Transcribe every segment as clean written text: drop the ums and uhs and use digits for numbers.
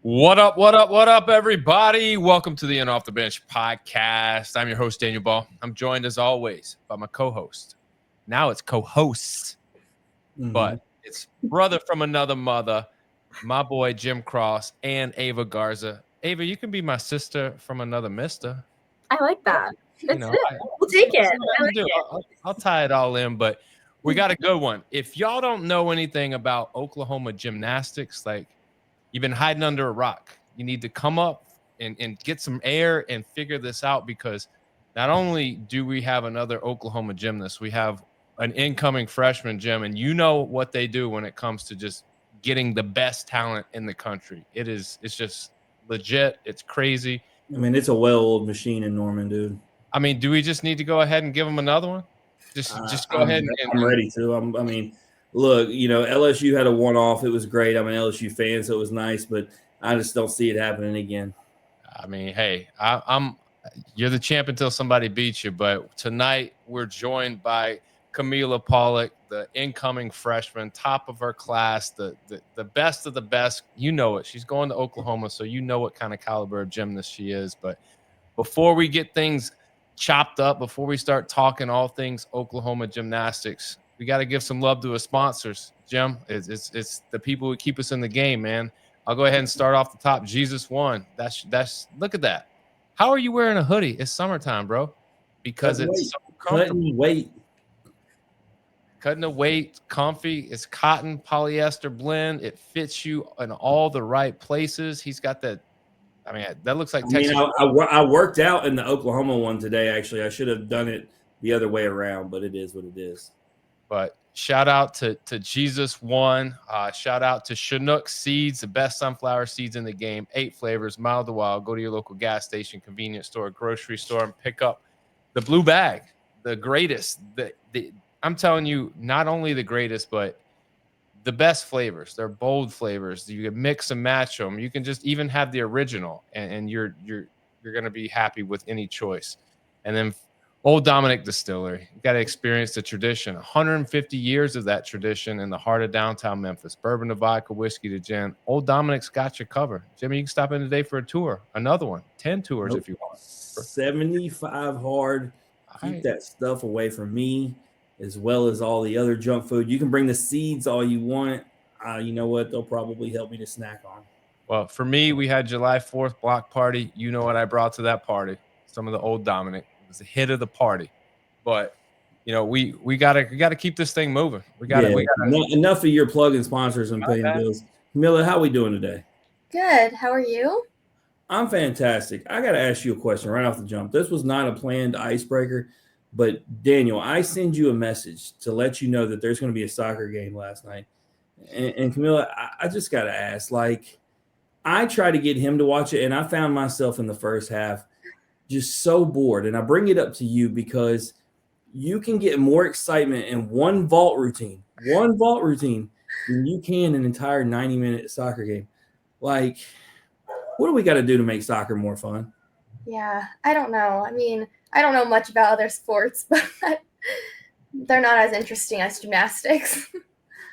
What up, everybody? Welcome to the In Off the Bench podcast. I'm your host, Daniel Ball. I'm joined, as always, by my co-host. Now it's co-hosts, but it's brother from another mother, my boy, Jim Cross, and Ava Garza. Ava, you can be my sister from another mister. I like that. We'll take it. I'll tie it all in, but we got a good one. If y'all don't know anything about Oklahoma gymnastics, like, you've been hiding under a rock. You need to come up and get some air and figure this out, because not only do we have another Oklahoma gymnast, we have an incoming freshman gym, and you know what they do when it comes to just getting the best talent in the country. It's just legit. It's crazy. I mean, it's a well-oiled machine in Norman, dude. I mean, do we just need to go ahead and give them another one? Just go ahead. I'm ready to. I mean, look, LSU had a one-off. It was great. I'm an LSU fan, so it was nice, but I just don't see it happening again. I mean, hey, you're the champ until somebody beats you. But tonight we're joined by Kamila, Pawlak, the incoming freshman, top of her class, the best of the best. You know it. She's going to Oklahoma, so you know what kind of caliber of gymnast she is. But before we get things chopped up, before we start talking all things Oklahoma gymnastics, we got to give some love to our sponsors, Jim. It's the people who keep us in the game, man. I'll go ahead and start off the top. Jesus One. That's look at that. How are you wearing a hoodie? It's summertime, bro. Because it's so comfortable. Cutting the weight, comfy. It's cotton polyester blend. It fits you in all the right places. He's got that. I mean, that looks like Texas. I worked out in the Oklahoma one today. Actually, I should have done it the other way around, but it is what it is. But shout out to Jesus One. Shout out to Chinook Seeds, the best sunflower seeds in the game. 8 flavors, mild to wild. Go to your local gas station, convenience store, grocery store, and pick up the blue bag, the greatest. I'm telling you, not only the greatest, but the best flavors. They're bold flavors. You can mix and match them. You can just even have the original, and you're going to be happy with any choice. And then Old Dominic Distillery. You got to experience the tradition. 150 years of that tradition in the heart of downtown Memphis. Bourbon to vodka, whiskey to gin. Old Dominic's got you covered. Jimmy, you can stop in today for a tour. Another one. 10 tours if you want. 75 hard. Keep that stuff away from me, as well as all the other junk food. You can bring the seeds all you want. You know what? They'll probably help me to snack on. Well, for me, we had July 4th block party. You know what I brought to that party? Some of the Old Dominic. It was the hit of the party. But, we gotta keep this thing moving. We gotta enough of your plugging sponsors and paying bills. Camilla, how we doing today? Good. How are you? I'm fantastic. I got to ask you a question right off the jump. This was not a planned icebreaker, but Daniel, I send you a message to let you know that there's going to be a soccer game last night. And Camilla, I just got to ask, I tried to get him to watch it, and I found myself in the first half just so bored. And I bring it up to you because you can get more excitement in one vault routine than you can an entire 90-minute soccer game. What do we got to do to make soccer more fun? Yeah, I don't know. I mean, I don't know much about other sports, but they're not as interesting as gymnastics.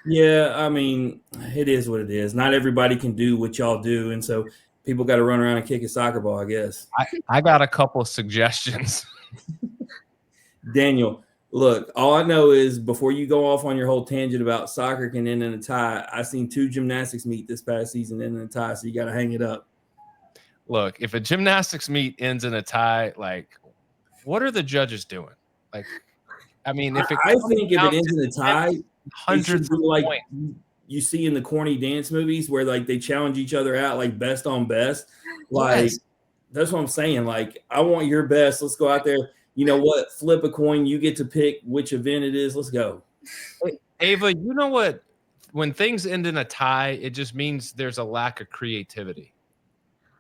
Yeah, I mean, it is what it is. Not everybody can do what y'all do, and so people got to run around and kick a soccer ball, I guess. I got a couple of suggestions. Daniel, look, all I know is before you go off on your whole tangent about soccer can end in a tie, I seen 2 gymnastics meet this past season end in a tie, so you got to hang it up. Look, if a gymnastics meet ends in a tie, what are the judges doing? I mean, if it ends in a tie, hundreds of points. You see in the corny dance movies where they challenge each other out best on best. Yes. That's what I'm saying. I want your best. Let's go out there. You know what? Flip a coin. You get to pick which event it is. Let's go. Ava, you know what? When things end in a tie, it just means there's a lack of creativity.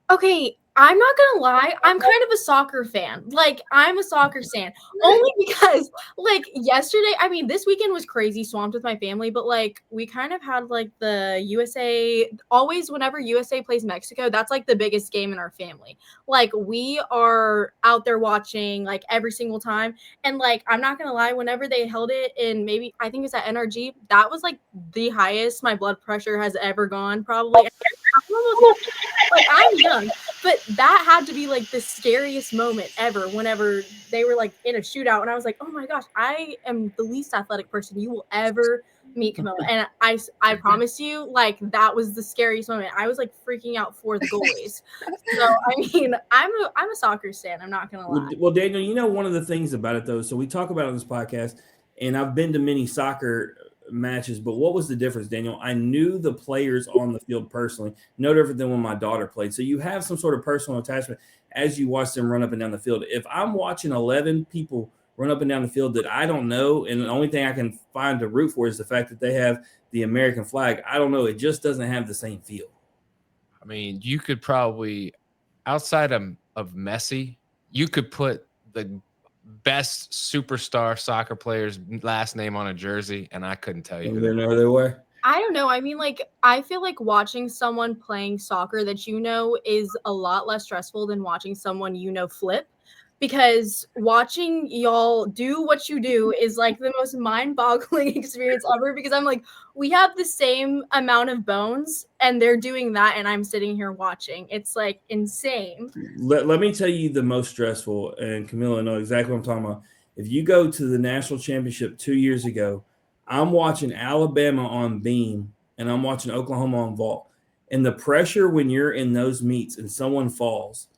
Okay, I'm not gonna lie, I'm kind of a soccer fan. Like, I'm a soccer fan only because, like, yesterday, I mean, this weekend was crazy, swamped with my family, but like, we kind of had like the USA. Always, whenever USA plays Mexico, that's like the biggest game in our family. Like, we are out there watching like every single time, and like, I'm not gonna lie, whenever they held it in, maybe I think it's at NRG, that was like the highest my blood pressure has ever gone, probably. Like, I'm young, but that had to be like the scariest moment ever whenever they were like in a shootout. And I was like, oh my gosh, I am the least athletic person you will ever meet, Kamila. And I promise you, like, that was the scariest moment. I was like freaking out for the goalies. So, I mean, I'm a soccer fan. I'm not going to lie. Well, Daniel, you know, one of the things about it, though, so we talk about it on this podcast, and I've been to many soccer matches, but what was the difference, Daniel? I knew the players on the field personally, no different than when my daughter played. So you have some sort of personal attachment as you watch them run up and down the field. If I'm watching 11 people run up and down the field that I don't know, and the only thing I can find to root for is the fact that they have the American flag, I don't know. It just doesn't have the same feel. I mean, you could probably, outside of Messi, you could put the best superstar soccer player's last name on a jersey, and I couldn't tell you. They know their way. I don't know. I mean, like, I feel like watching someone playing soccer that you know is a lot less stressful than watching someone you know flip, because watching y'all do what you do is like the most mind-boggling experience ever, because I'm like, we have the same amount of bones and they're doing that and I'm sitting here watching. It's like insane. Let me tell you the most stressful, and Kamila know exactly what I'm talking about. If you go to the national championship 2 years ago, I'm watching Alabama on beam and I'm watching Oklahoma on vault. And the pressure when you're in those meets and someone falls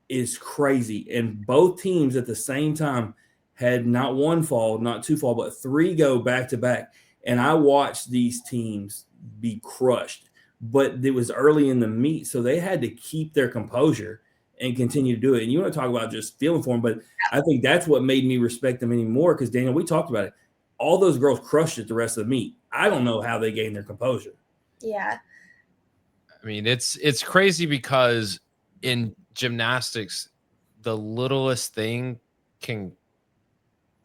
is crazy. And both teams at the same time had not one fall, not two fall, but three go back to back. And I watched these teams be crushed, but it was early in the meet, so they had to keep their composure and continue to do it. And you want to talk about just feeling for them, but I think that's what made me respect them anymore, because, Daniel, we talked about it. All those girls crushed it the rest of the meet. I don't know how they gained their composure. Yeah. I mean, it's crazy because in gymnastics, the littlest thing can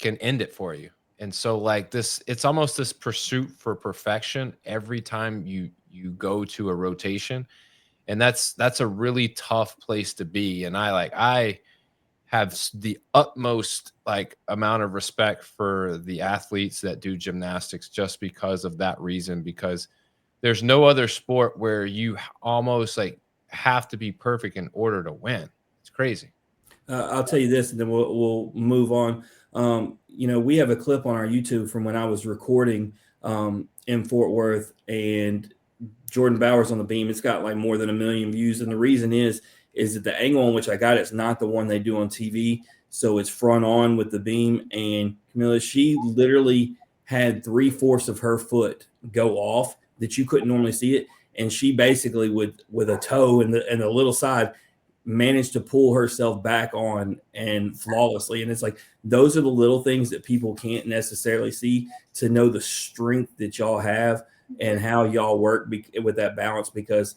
end it for you. And so, like, this, it's almost this pursuit for perfection every time you go to a rotation. And that's a really tough place to be. And I have the utmost like amount of respect for the athletes that do gymnastics just because of that reason, because there's no other sport where you almost like have to be perfect in order to win. It's crazy. I'll tell you this, and then we'll move on. You know, we have a clip on our YouTube from when I was recording in Fort Worth, and Jordan Bowers on the beam. It's got like more than 1 million views, and the reason is that the angle in which I got it's not the one they do on TV, so it's front on with the beam. And Kamila, she literally had 3/4 of her foot go off that you couldn't normally see it, and she basically with a toe and the little side managed to pull herself back on and flawlessly. And it's like, those are the little things that people can't necessarily see, to know the strength that y'all have and how y'all work with that balance, because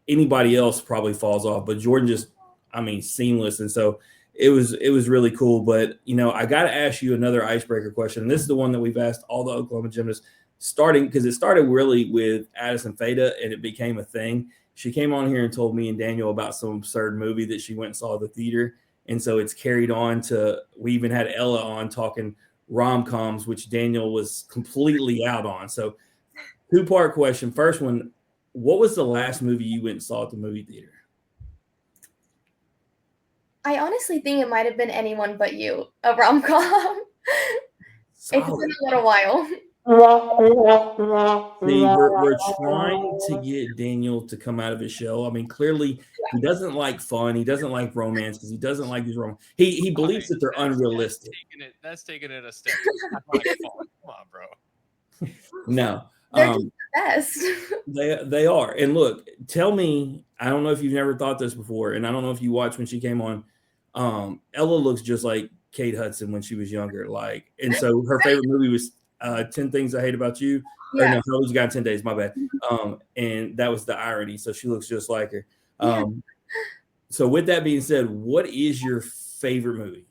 anybody else probably falls off, but Jordan just, I mean, seamless. And so it was really cool. But, you know, I got to ask you another icebreaker question. And this is the one that we've asked all the Oklahoma gymnasts, starting because it started really with Addison Fada and it became a thing. She came on here and told me and Daniel about some absurd movie that she went and saw at the theater. And so it's carried on to, we even had Ella on talking rom-coms, which Daniel was completely out on. So 2-part question. First one, what was the last movie you went and saw at the movie theater? I honestly think it might have been Anyone But You, a rom-com. It's been a little while. See, we're trying to get Daniel to come out of his shell. I mean, clearly he doesn't like fun. He doesn't like romance because he doesn't like these romance. He believes that they're unrealistic. That's taking it a step. Come on, bro. No. They're just the best. They are. And look, tell me, I don't know if you've never thought this before, and I don't know if you watched when she came on. Ella looks just like Kate Hudson when she was younger. Like, and so her favorite movie was 10 Things I Hate About You. Yeah. Or no, How Old You Got in 10 Days, my bad. And that was the irony. So she looks just like her. So with that being said, what is your favorite movie?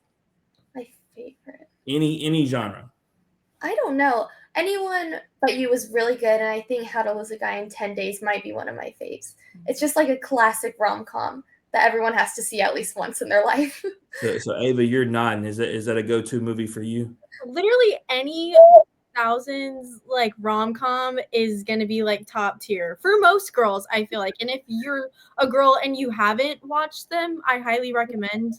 My favorite. Any genre? I don't know. Anyone But You was really good, and I think How to Lose a Guy in 10 Days might be one of my faves. It's just like a classic rom-com that everyone has to see at least once in their life. So Ava, you're nodding. Is that a go-to movie for you? Literally any thousands like rom-com is gonna be like top tier for most girls, I feel like. And if you're a girl and you haven't watched them, I highly recommend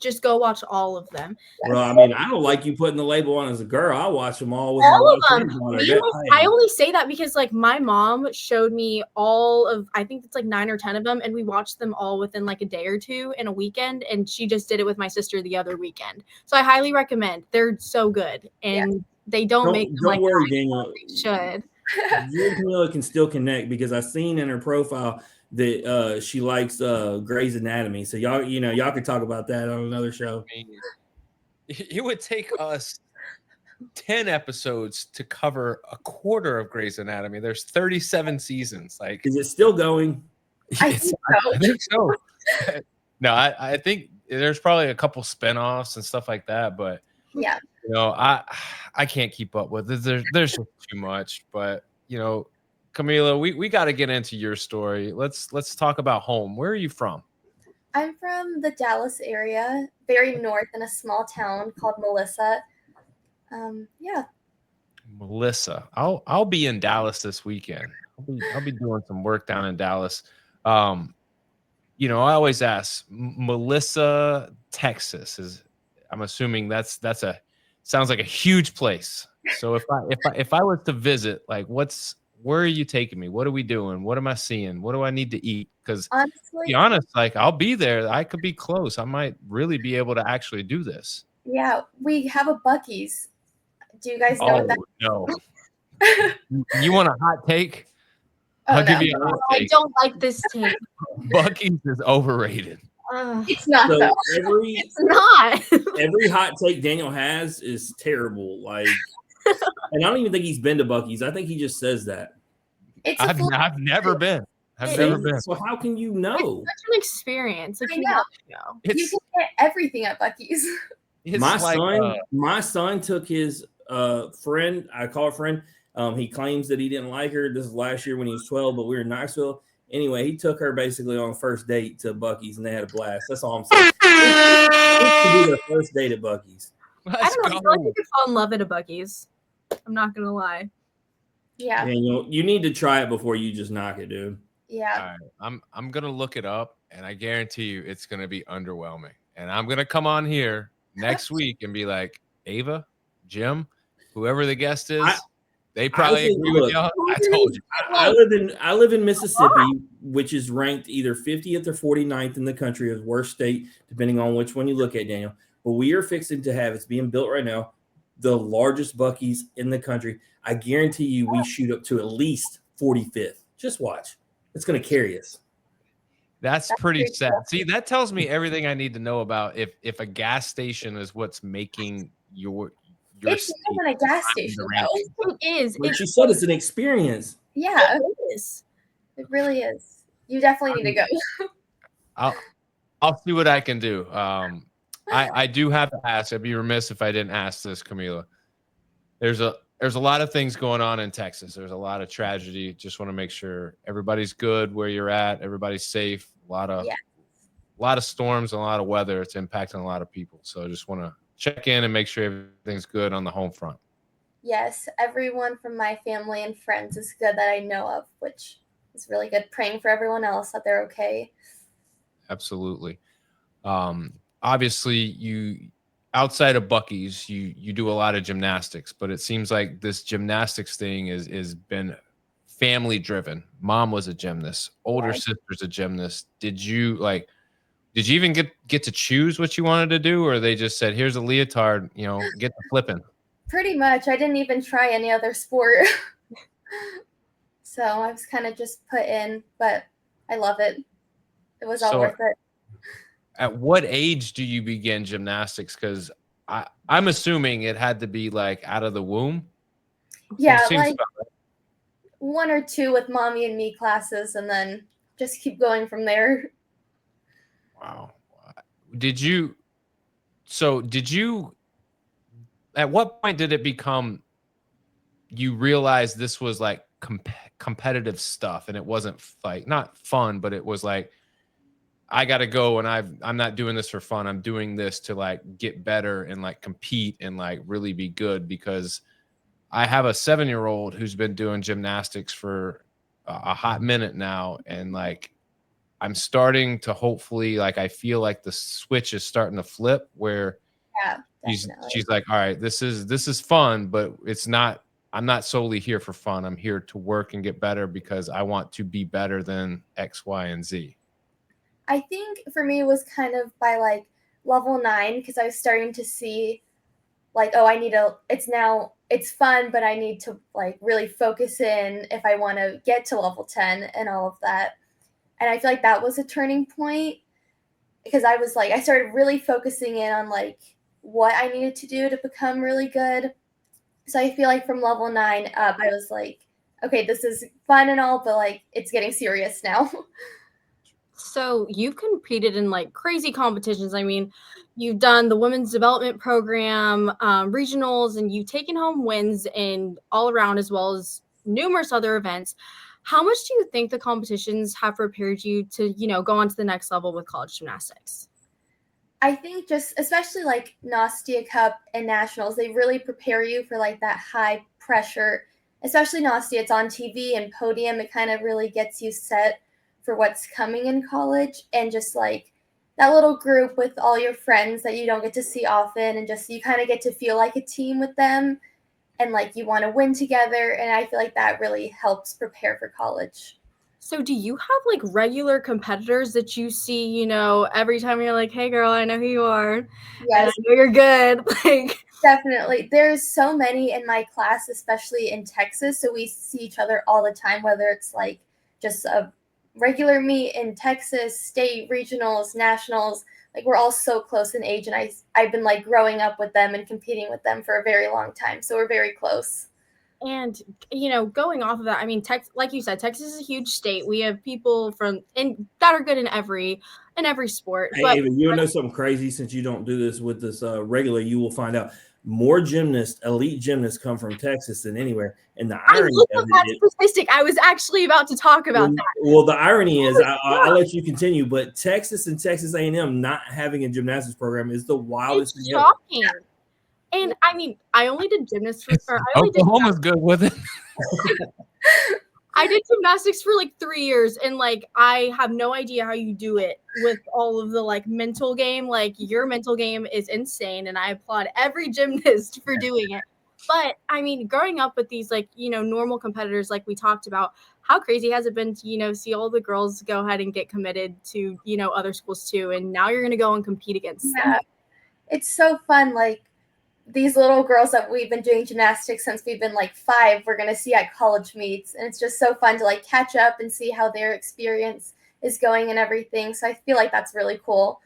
just go watch all of them. Well, I mean, I don't like you putting the label on as a girl. I watch them all with All my of them. daughter. I only say that because like my mom showed me all of, I think it's like 9 or 10 of them, and we watched them all within like a day or two in a weekend, and she just did it with my sister the other weekend. So I highly recommend. They're so good, and they don't make them Don't like worry, Daniel. they should. You and Kamila can still connect because I've seen in her profile that she likes Grey's Anatomy. So y'all could talk about that on another show. It would take us 10 episodes to cover a quarter of Grey's Anatomy. There's 37 seasons. Like, is it still going? I think so. I think so. No, I think there's probably a couple spinoffs and stuff like that, but Yeah. I can't keep up with it. There's just too much. But Kamila, we got to get into your story. Let's talk about home. Where are you from? I'm from the Dallas area, very north in a small town called Melissa. Yeah. Melissa. I'll be in Dallas this weekend. I'll be doing some work down in Dallas. I always ask Melissa, Texas I'm assuming that's sounds like a huge place. So if I was to visit, like where are you taking me? What are we doing? What am I seeing? What do I need to eat? Because to be honest, like I'll be there. I could be close. I might really be able to actually do this. Yeah, we have a Buc-ee's. Do you guys know what that is? No. You want a hot take? Oh, I'll give you a hot I take. don't like this take. Buc-ee's is overrated. It's not So though. It's not. every hot take Daniel has is terrible. Like, and I don't even think he's been to Buc-ee's. I think he just says that. I've never been. I've never been. So how can you know? It's such an experience. Like, I you know. have to know. You can get everything at Buc-ee's. My son took his friend. I call it friend. He claims that he didn't like her. This is last year when he was 12, but we were in Knoxville. Anyway, he took her basically on a first date to Buc-ee's, and they had a blast. That's all I'm saying. It could be their first date at Buc-ee's. I don't know. I feel like you could fall in love at a Buc-ee's. I'm not gonna lie. Yeah. Daniel, you need to try it before you just knock it, dude. Yeah. All right. I'm gonna look it up, and I guarantee you it's gonna be underwhelming. And I'm gonna come on here next week and be like, Ava, Jim, whoever the guest is, they probably agree with y'all. I told you. I live in Mississippi, which is ranked either 50th or 49th in the country as worst state, depending on which one you look at, Daniel. But we are fixing to have, it's being built right now, the largest Buc-ee's in the country. I guarantee you we shoot up to at least 45th. Just watch. It's going to carry us. That's pretty sad. See, that tells me everything I need to know about if a gas station is what's making your It's more than a gas station, though. It is. But you said it's an experience. Yeah, It is. it really is. You definitely need to go. I'll see what I can do. I do have to ask. I'd be remiss if I didn't ask this, Kamila. There's a lot of things going on in Texas. There's a lot of tragedy. Just want to make sure everybody's good where you're at. Everybody's safe. A lot of storms and a lot of weather. It's impacting a lot of people. So I just want to check in and make sure everything's good on the home front. Yes, everyone from my family and friends is good that I know of, which is really good. Praying for everyone else that they're okay. Absolutely. Obviously, you outside of Buc-ee's, you do a lot of gymnastics, but it seems like this gymnastics thing is been family driven. Mom was a gymnast, older sister's a gymnast. Did you even get to choose what you wanted to do, or they just said, here's a leotard, get to flipping? Pretty much. I didn't even try any other sport. So I was kind of just put in, but I love it. It was all worth it. At what age do you begin gymnastics? Because I'm assuming it had to be like out of the womb. Yeah, like 1 or 2 with mommy and me classes, and then just keep going from there. Wow. Did you at what point did it become you realized this was like competitive stuff and it wasn't like not fun, but it was like I got to go and I'm not doing this for fun. I'm doing this to like get better and like compete and like really be good, because I have a 7-year-old who's been doing gymnastics for a hot minute now, and like I'm starting to hopefully, like, I feel like the switch is starting to flip where Yeah, she's definitely. like, all right, this is fun, but it's not, I'm not solely here for fun. I'm here to work and get better because I want to be better than X, Y, and Z. I think for me it was kind of by like level 9, because I was starting to see like, oh, it's fun, but I need to like really focus in if I want to get to level 10 and all of that. And I feel like that was a turning point, because I started really focusing in on like what I needed to do to become really good. So I feel like from level 9 up, I was like, okay, this is fun and all, but like it's getting serious now. So you've competed in like crazy competitions. I mean, you've done the women's development program, regionals, and you've taken home wins in all around, as well as numerous other events. How much do you think the competitions have prepared you to, go on to the next level with college gymnastics? I think just especially like Nastia Cup and Nationals, they really prepare you for like that high pressure. Especially Nastia, it's on TV and podium. It kind of really gets you set for what's coming in college, and just like that little group with all your friends that you don't get to see often, and just you kind of get to feel like a team with them, and like you want to win together. And I feel like that really helps prepare for college. So do you have like regular competitors that you see, every time you're like, hey girl, I know who you are and I Yes, know you're good. Like, definitely. There's so many in my class, especially in Texas. So we see each other all the time, whether it's like just a regular meet in Texas, state, regionals, nationals. Like we're all so close in age, and I've been like growing up with them and competing with them for a very long time. So we're very close. and going off of that, I mean, like you said, Texas is a huge state. We have people that are good in every sport. Hey, But Ava, you wanna know something crazy? Since you don't do this with this regular, you will find out more elite gymnasts come from Texas than anywhere. And the I irony looked of up it that statistic. I was actually about to talk about that. well, the irony is, I was I'll let you continue, but Texas and Texas A&M not having a gymnastics program is the wildest It's thing ever. shocking. And I mean, I only did Oklahoma's good with it. I did gymnastics for like 3 years, and like I have no idea how you do it with all of the like mental game. Like your mental game is insane, and I applaud every gymnast for doing it. But I mean, growing up with these like, normal competitors like we talked about, how crazy has it been to, see all the girls go ahead and get committed to, other schools too, and now you're gonna go and compete against them. Yeah, it's so fun. Like these little girls that we've been doing gymnastics since we've been like 5, we're going to see at college meets. And it's just so fun to like catch up and see how their experience is going and everything. So I feel like that's really cool.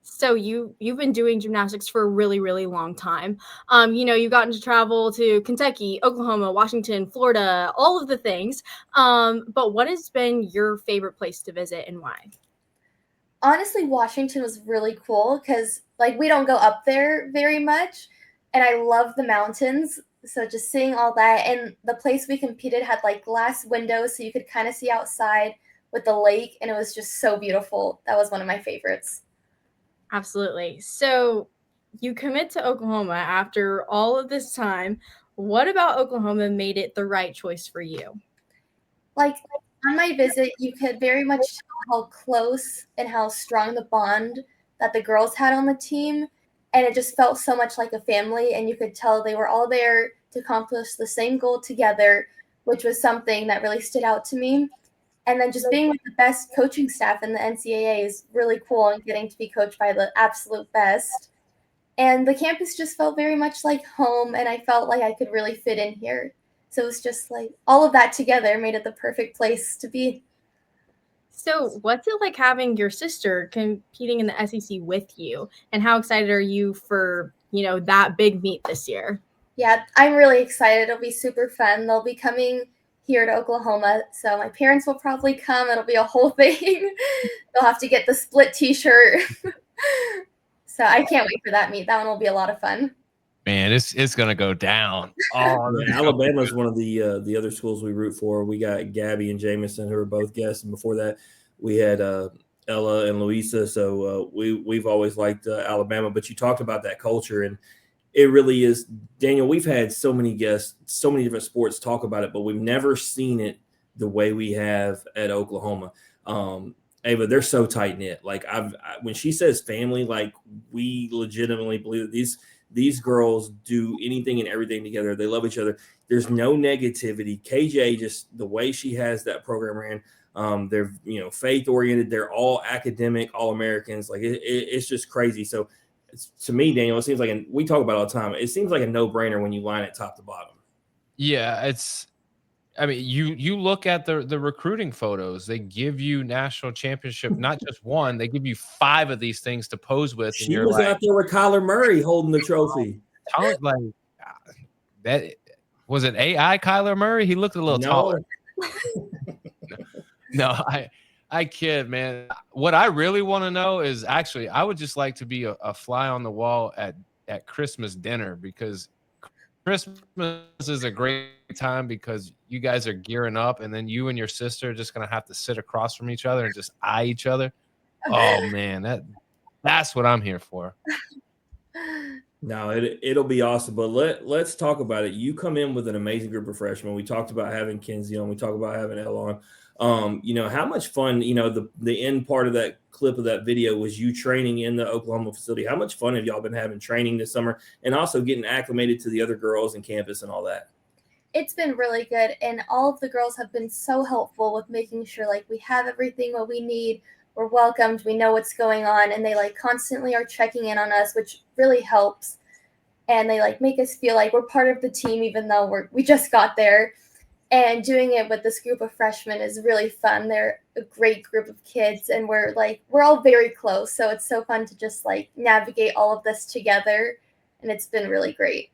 So you've been doing gymnastics for a really, really long time. You've gotten to travel to Kentucky, Oklahoma, Washington, Florida, all of the things. But what has been your favorite place to visit and why? Honestly, Washington was really cool because like we don't go up there very much, and I love the mountains. So just seeing all that, and the place we competed had like glass windows, so you could kind of see outside with the lake, and it was just so beautiful. That was one of my favorites. Absolutely. So you commit to Oklahoma after all of this time. What about Oklahoma made it the right choice for you? Like on my visit, you could very much tell how close and how strong the bond that the girls had on the team. And it just felt so much like a family. And you could tell they were all there to accomplish the same goal together, which was something that really stood out to me. And then just being with the best coaching staff in the NCAA is really cool, and getting to be coached by the absolute best. And the campus just felt very much like home, and I felt like I could really fit in here. So it was just like all of that together made it the perfect place to be. So what's it like having your sister competing in the SEC with you? And how excited are you for, that big meet this year? Yeah, I'm really excited. It'll be super fun. They'll be coming here to Oklahoma. So my parents will probably come. It'll be a whole thing. They'll have to get the split t-shirt. So I can't wait for that meet. That one will be a lot of fun. Man, it's gonna go down. Oh, yeah, Alabama is one of the other schools we root for. We got Gabby and Jameson, who are both guests, and before that, we had Ella and Louisa. So we've always liked Alabama. But you talked about that culture, and it really is, Daniel. We've had so many guests, so many different sports talk about it, but we've never seen it the way we have at Oklahoma. Ava, they're so tight knit. Like when she says family, like we legitimately believe that these girls do anything and everything together. They love each other. There's no negativity. KJ, just the way she has that program ran, they're faith oriented. They're all academic, all Americans. Like it's just crazy. So to me, Daniel, it seems like we talk about it all the time. It seems like a no brainer when you line it top to bottom. Yeah, I mean, you look at the recruiting photos. They give you national championship, not just one. They give you 5 of these things to pose with. She was out there with Kyler Murray holding the trophy. Like that was it. AI Kyler Murray. He looked a little taller. No, I kid, man. What I really want to know is actually, I would just like to be a fly on the wall at Christmas dinner, because Christmas is a great time because you guys are gearing up, and then you and your sister are just gonna have to sit across from each other and just eye each other. Oh man, that's what I'm here for. No, it'll be awesome. But let's talk about it. You come in with an amazing group of freshmen. We talked about having Kinsey on. We talked about having Elle on. How much fun, the end part of that clip of that video was you training in the Oklahoma facility. How much fun have y'all been having training this summer, and also getting acclimated to the other girls and campus and all that? It's been really good, and all of the girls have been so helpful with making sure like we have everything what we need. We're welcomed. We know what's going on, and they like constantly are checking in on us, which really helps. And they like make us feel like we're part of the team, even though we just got there. And doing it with this group of freshmen is really fun. They're a great group of kids, and we're all very close. So it's so fun to just like navigate all of this together, and it's been really great.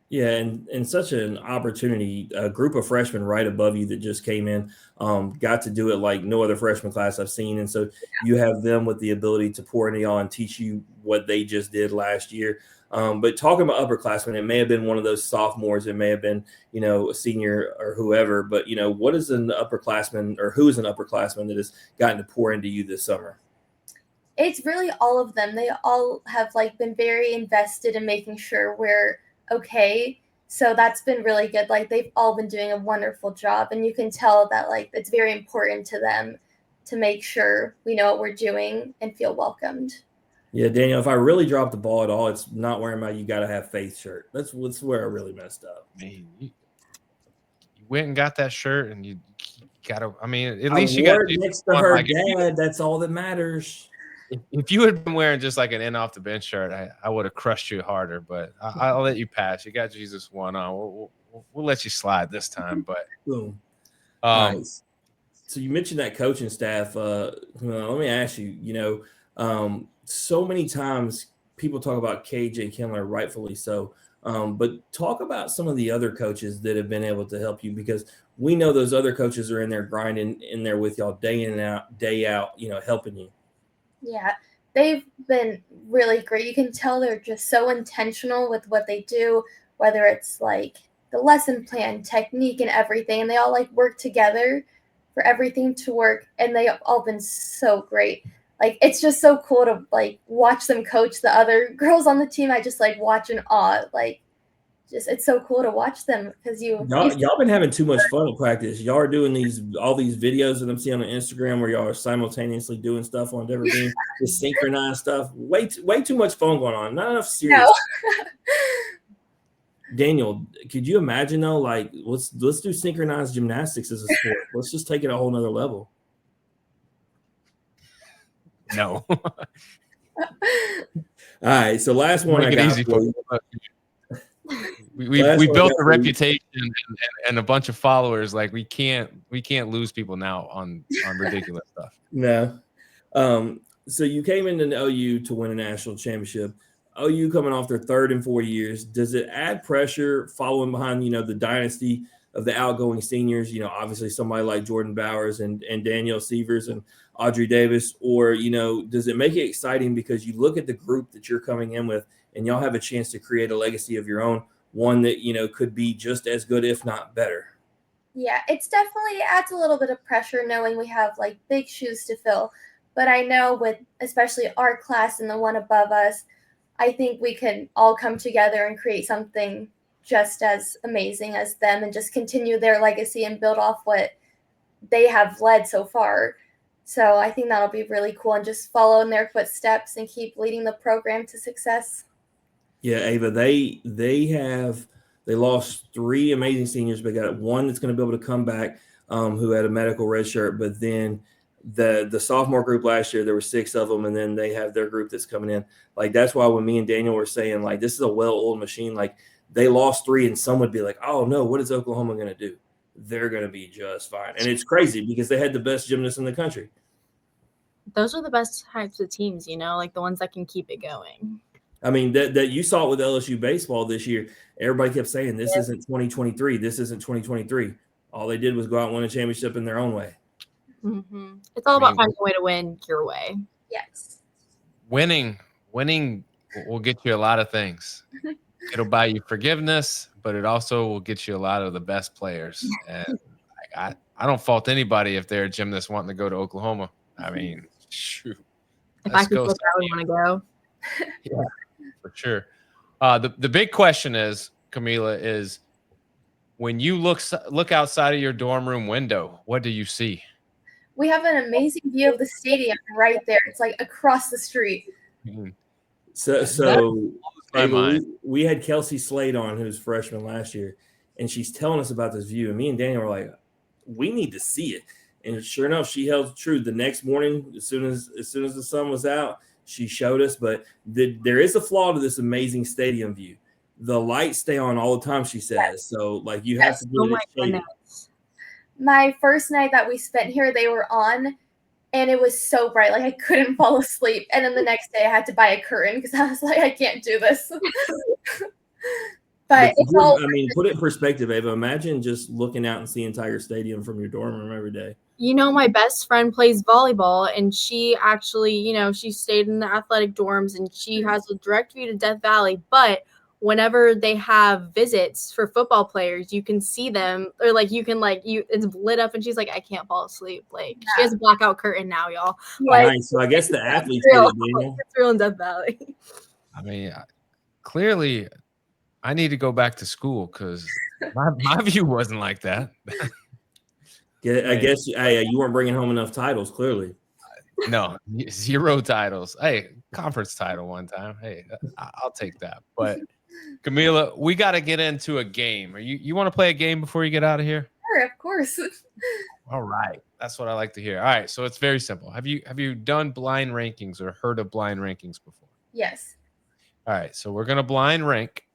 Yeah, and such an opportunity. A group of freshmen right above you that just came in, got to do it like no other freshman class I've seen. And so you have them with the ability to pour into y'all and teach you what they just did last year. But talking about upperclassmen, it may have been one of those sophomores. It may have been, a senior or whoever. But, what is an upperclassman, or who is an upperclassman that has gotten to pour into you this summer? It's really all of them. They all have like been very invested in making sure we're okay. So that's been really good. Like they've all been doing a wonderful job, and you can tell that like it's very important to them to make sure we know what we're doing and feel welcomed. Yeah, Daniel, if I really dropped the ball at all, it's not wearing my "You Gotta Have Faith" shirt. That's where I really messed up. Man, you went and got that shirt, and you gotta. I mean, at least you got next to her dad. That's all that matters. If you had been wearing just like an in off the bench shirt, I would have crushed you harder. But I'll let you pass. You got Jesus one on. We'll let you slide this time. But boom. Nice. So you mentioned that coaching staff. Let me ask you. So many times people talk about KJ Kindler, rightfully so. But talk about some of the other coaches that have been able to help you, because we know those other coaches are in there grinding in there with y'all day in and out, day out, helping you. Yeah, they've been really great. You can tell they're just so intentional with what they do, whether it's like the lesson plan, technique, and everything. And they all like work together for everything to work. And they've all been so great. Like, it's just so cool to like watch them coach the other girls on the team. I just like watch in awe. Like, it's so cool to watch them, because y'all been having too much fun in practice. Y'all are doing all these videos that I'm seeing on Instagram where y'all are simultaneously doing stuff on different things, just synchronized stuff. Way too much fun going on. Not enough serious. No. Daniel, could you imagine though? Like, let's do synchronized gymnastics as a sport. Let's just take it a whole nother level. No. All right. So last one, make it easy for you. We built a reputation and a bunch of followers. Like we can't lose people now on ridiculous stuff. No. So you came into the OU to win a national championship. OU coming off their third in 4 years. Does it add pressure following behind, the dynasty of the outgoing seniors, obviously somebody like Jordan Bowers and Danielle Sievers and Audrey Davis, or, does it make it exciting because you look at the group that you're coming in with and y'all have a chance to create a legacy of your own, one that, could be just as good, if not better? Yeah, it's definitely adds a little bit of pressure knowing we have like big shoes to fill. But I know with especially our class and the one above us, I think we can all come together and create something just as amazing as them and just continue their legacy and build off what they have led so far. So I think that'll be really cool and just follow in their footsteps and keep leading the program to success. Yeah, Ava, they lost 3 amazing seniors, but got one that's going to be able to come back, who had a medical red shirt. But then the sophomore group last year, there were 6 of them, and then they have their group that's coming in. Like, that's why when me and Daniel were saying, like, this is a well-oiled machine, like, they lost 3, and some would be like, oh, no, what is Oklahoma going to do? They're going to be just fine. And it's crazy because they had the best gymnasts in the country. Those are the best types of teams, like the ones that can keep it going. I mean, that you saw it with LSU baseball this year. Everybody kept saying, this isn't 2023. This isn't 2023. All they did was go out and win a championship in their own way. Mm-hmm. It's all about finding a way to win your way. Yes. Winning will get you a lot of things. It'll buy you forgiveness, but it also will get you a lot of the best players. And I don't fault anybody if they're a gymnast wanting to go to Oklahoma. I mean, shoot. If I could go, I would want to go. Yeah, for sure. The big question is, Kamila, is when you look outside of your dorm room window, what do you see? We have an amazing view of the stadium right there. It's like across the street. Mm-hmm. So we had Kelsey Slade on, who's freshman last year, and she's telling us about this view. And me and Daniel were like, we need to see it. And sure enough, she held true. The next morning, as soon as the sun was out, she showed us. But there is a flaw to this amazing stadium view. The lights stay on all the time, she says. Yes. So, like, you have to do it. My first night that we spent here, they were on, and it was so bright. Like, I couldn't fall asleep. And then the next day, I had to buy a curtain because I was like, I can't do this. But it's all. I mean, put it in perspective, Ava. Imagine just looking out and seeing Tiger Stadium from your dorm room every day. My best friend plays volleyball, and she actually, she stayed in the athletic dorms, and she has a direct view to Death Valley. But whenever they have visits for football players, you can see them, or it's lit up, and she's like, I can't fall asleep. Like, she has a blackout curtain now, y'all. Like, nice. So I guess the athletes get it, Daniel. It's real in Death Valley. I mean, clearly, I need to go back to school because my view wasn't like that. Yeah, I guess you weren't bringing home enough titles, clearly. No, 0 titles. Hey, conference title one time. Hey, I'll take that. But Kamila, we got to get into a game. You want to play a game before you get out of here? Sure, of course. All right. That's what I like to hear. All right. So it's very simple. Have you done blind rankings or heard of blind rankings before? Yes. All right. So we're going to blind rank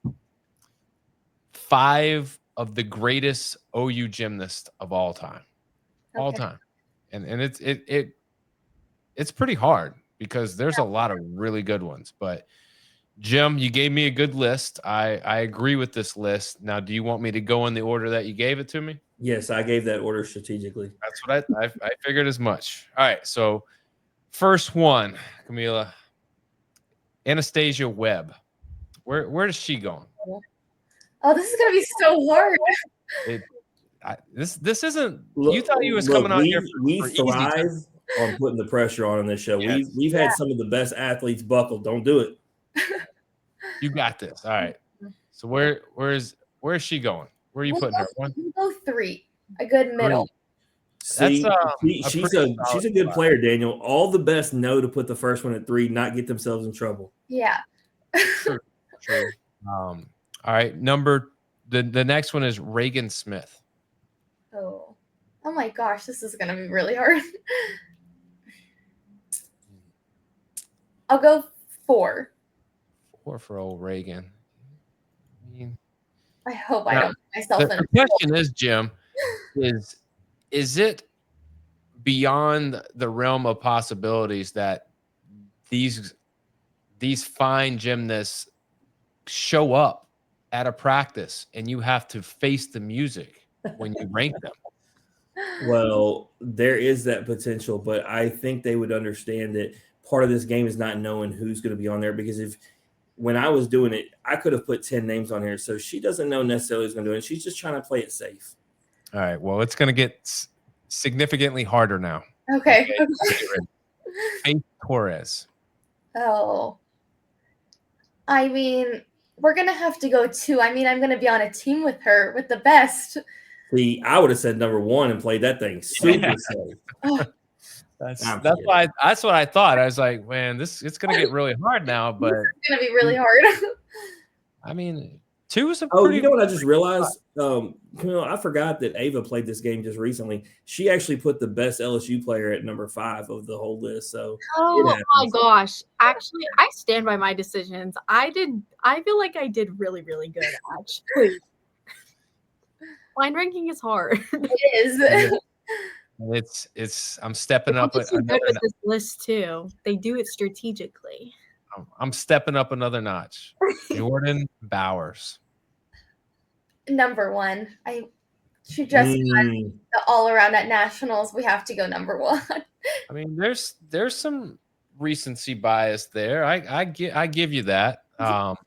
5 of the greatest OU gymnasts of all time. Okay. All time. And it's pretty hard because there's a lot of really good ones. But Jim, you gave me a good list. I agree with this list. Now, do you want me to go in the order that you gave it to me? Yes, I gave that order strategically. That's what I figured as much. All right. So first one, Kamila, Anastasia Webb. Where is she going? Oh, this is gonna be so hard. This isn't. You thought you was coming on here. We thrive on putting the pressure on this show. Yes. We've had some of the best athletes buckle. Don't do it. You got this. All right. So where is she going? Where are you putting her? We'll go 3. A good middle. See, she's a good player, Daniel. All the best know to put the first one at 3, not get themselves in trouble. Yeah. True. All right. The next one is Reagan Smith. Oh my gosh, this is gonna be really hard. I'll go 4. 4 for old Reagan. I hope I don't put myself in. The question is, Jim, is it beyond the realm of possibilities that these fine gymnasts show up at a practice and you have to face the music when you rank them. Well, there is that potential, but I think they would understand that part of this game is not knowing who's going to be on there, because when I was doing it, I could have put 10 names on here. So she doesn't know necessarily who's going to do it. She's just trying to play it safe. All right. Well, it's going to get significantly harder now. Okay. Faith Torres. Oh. I mean, we're going to have to go 2. I mean, I'm going to be on a team with her, with the best. See, I would have said number 1 and played that thing super safe. That's what I thought. I was like, man, it's going to get really hard now, but it's going to be really hard. I mean, 2 is a Oh, pretty. you know what I just realized? Kamila, I forgot that Ava played this game just recently. She actually put the best LSU player at number 5 of the whole list. So, oh my gosh! Actually, I stand by my decisions. I feel like I did really, really good. Actually, blind ranking is hard. It is. It's. I'm stepping up. Good with this list too. They do it strategically. I'm stepping up another notch. Jordan Bowers. Number 1. She just won the all around at nationals. We have to go number 1. I mean, there's some recency bias there. I give you that. All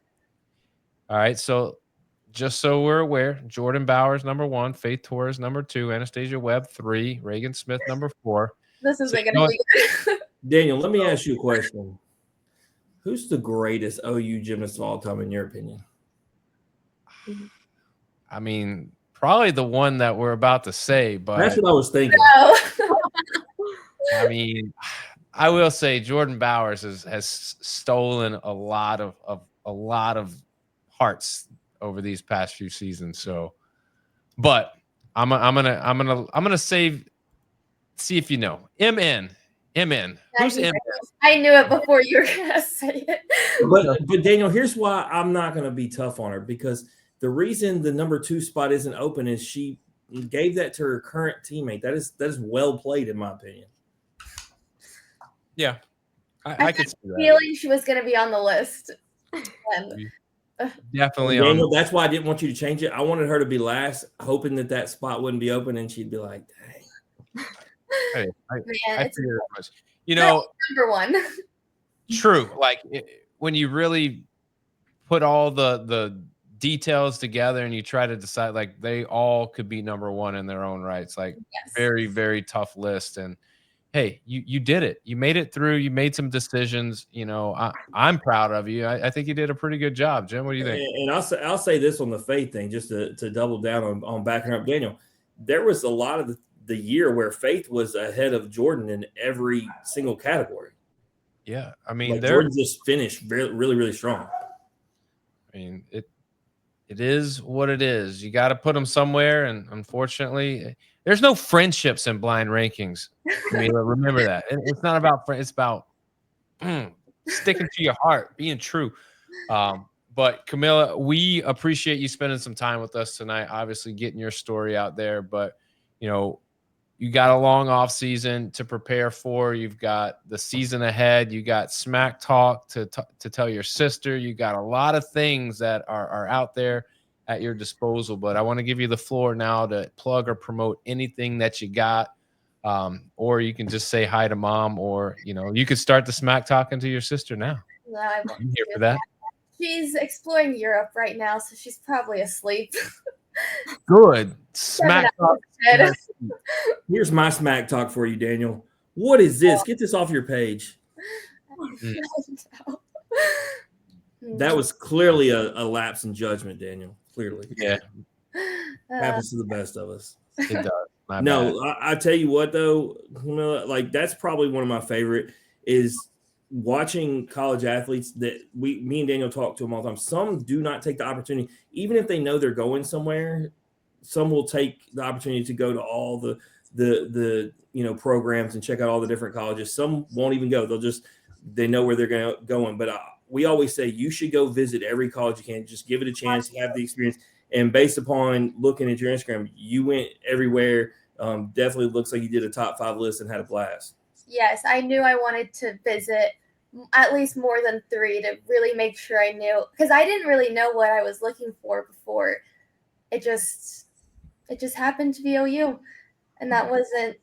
right, so just so we're aware, Jordan Bowers number 1, Faith Torres number 2, Anastasia Webb 3, Reagan Smith number 4. This isn't going to be good. Daniel, let me ask you a question. Who's the greatest OU gymnast of all time, in your opinion? I mean, probably the one that we're about to say, but that's what I was thinking. No. I mean, I will say Jordan Bowers has stolen a lot of hearts over these past few seasons. So, but I'm gonna see if you know MN. Who's MN? I knew it before you were gonna say it. But Daniel, here's why I'm not gonna be tough on her, because the reason the number 2 spot isn't open is she gave that to her current teammate. That is well played, in my opinion. Yeah, I could see that. Feeling she was gonna be on the list. Definitely. Daniel, that's why I didn't want you to change it. I wanted her to be last, hoping that spot wouldn't be open, and she'd be like, dang. Hey, I figured that much. You That's know, number 1. True. Like when you really put all the details together and you try to decide, like, they all could be number 1 in their own rights. Like, very, very tough list. And hey, you did it. You made it through. You made some decisions. You know, I'm proud of you. I think you did a pretty good job, Jim. What do you think? And I'll say this on the Faith thing, just to double down on backing up Daniel. There was a lot of the year where Faith was ahead of Jordan in every single category. Yeah, I mean, like Jordan just finished really, really strong. I mean, it is what it is. You got to put them somewhere, and unfortunately, there's no friendships in blind rankings. Kamila, remember that. It's not about friends. It's about sticking to your heart, being true. But Kamila, we appreciate you spending some time with us tonight. Obviously, getting your story out there, but you know, you got a long off season to prepare for. You've got the season ahead. You got smack talk to tell your sister. You got a lot of things that are out there at your disposal. But I want to give you the floor now to plug or promote anything that you got, or you can just say hi to mom, or you know, you could start the smack talking to your sister now. No, I won't. I'm here for that. She's exploring Europe right now, so she's probably asleep. Good. Smack talk. Here's my smack talk for you, Daniel. What is this? Get this off your page. That was clearly a lapse in judgment, Daniel. Clearly. Yeah. Happens to the best of us. It does. No, I tell you what, though, like that's probably one of my favorite is watching college athletes that me and Daniel talk to them all the time. Some do not take the opportunity, even if they know they're going somewhere. Some will take the opportunity to go to all the programs and check out all the different colleges. Some won't even go. They know where they're going. But we always say you should go visit every college you can. Just give it a chance to have the experience. And based upon looking at your Instagram, you went everywhere. Definitely looks like you did a top 5 list and had a blast. Yes, I knew I wanted to visit at least more than 3 to really make sure I knew, because I didn't really know what I was looking for before. It it just happened to be OU, and that wasn't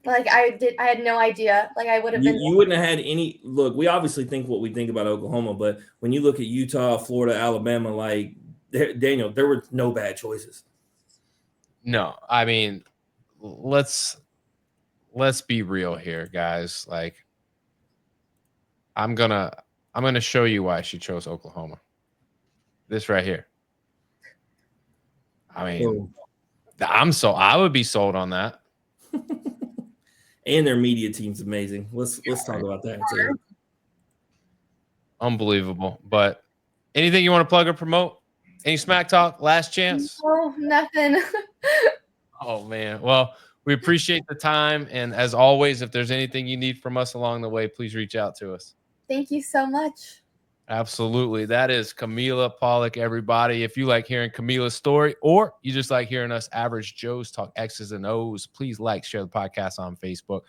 like I had no idea. Like I would have been. You wouldn't have had any look. We obviously think what we think about Oklahoma, but when you look at Utah, Florida, Alabama, like Daniel, there were no bad choices. No, I mean, let's be real here, guys. Like, I'm gonna show you why she chose Oklahoma. This right here. I mean, I would be sold on that. And their media team's amazing. Let's talk about that too. Unbelievable. But anything you want to plug or promote? Any smack talk? Last chance? Oh, nothing. Oh man. Well, we appreciate the time. And as always, if there's anything you need from us along the way, please reach out to us. Thank you so much. Absolutely. That is Kamila Pawlak, everybody. If you like hearing Kamila's story or you just like hearing us average Joes talk X's and O's, please like, share the podcast on Facebook.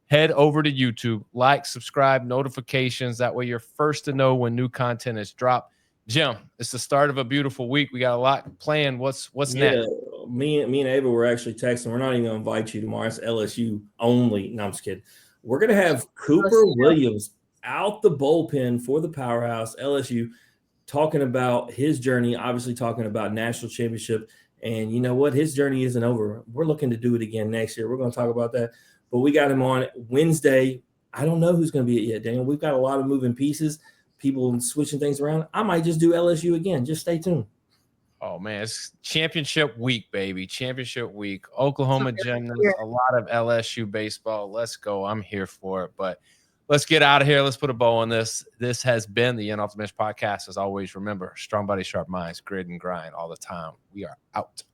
Head over to YouTube, like, subscribe, notifications. That way you're first to know when new content is dropped. Jim, it's the start of a beautiful week. We got a lot planned. What's next? Me and Ava were actually texting. We're not even going to invite you tomorrow. It's LSU only. No, I'm just kidding. We're going to have Cooper Williams out the bullpen for the powerhouse LSU, talking about his journey, obviously talking about national championship. And you know what? His journey isn't over. We're looking to do it again next year. We're going to talk about that. But we got him on Wednesday. I don't know who's going to be it yet, Daniel. We've got a lot of moving pieces, people switching things around. I might just do LSU again. Just stay tuned. Oh, man, it's championship week, baby. Championship week. Oklahoma Gymnastics, a lot of LSU baseball. Let's go. I'm here for it. But let's get out of here. Let's put a bow on this. This has been the Off the Bench podcast. As always, remember, strong body, sharp minds, grit and grind all the time. We are out.